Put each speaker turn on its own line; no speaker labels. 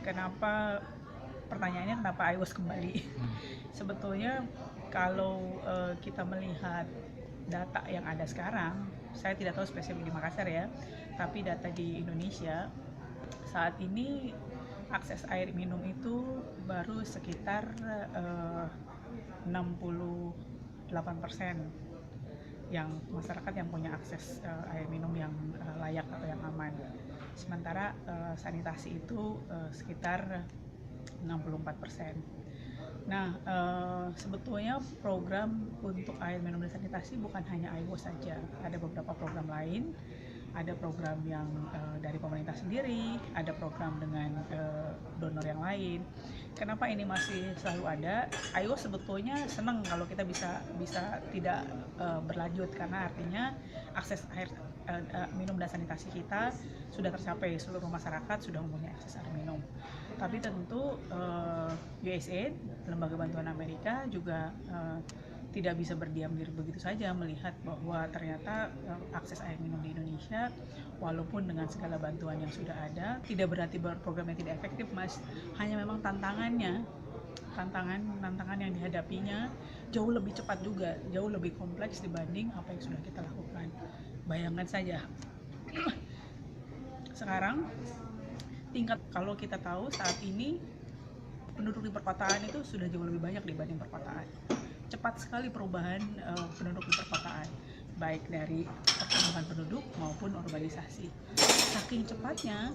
Kenapa pertanyaannya kenapa iWOS kembali? Sebetulnya kalau kita melihat data yang ada sekarang, saya tidak tahu spesifik di Makassar ya, tapi data di Indonesia saat ini akses air minum itu baru sekitar 68% yang masyarakat yang punya akses air minum yang layak atau yang aman. Sementara sanitasi itu sekitar 64%. Nah, sebetulnya program untuk air minum dan sanitasi bukan hanya iWOS saja, ada beberapa program lain. Ada program yang dari pemerintah sendiri, ada program dengan donor yang lain. Kenapa ini masih selalu ada? iWOS sebetulnya senang kalau kita bisa tidak berlanjut, karena artinya akses air minum dan sanitasi kita sudah tercapai, seluruh masyarakat sudah mempunyai akses air minum. Tapi tentu USAID, Lembaga Bantuan Amerika juga tidak bisa berdiam diri begitu saja melihat bahwa ternyata akses air minum di Indonesia walaupun dengan segala bantuan yang sudah ada tidak berarti programnya tidak efektif, Mas. Hanya memang tantangan yang dihadapinya jauh lebih cepat juga, jauh lebih kompleks dibanding apa yang sudah kita lakukan. Bayangkan saja sekarang tingkat, kalau kita tahu saat ini penduduk di perkotaan itu sudah jauh lebih banyak dibanding perkotaan. Cepat sekali perubahan penduduk di perkotaan, baik dari pertumbuhan penduduk maupun urbanisasi. Saking cepatnya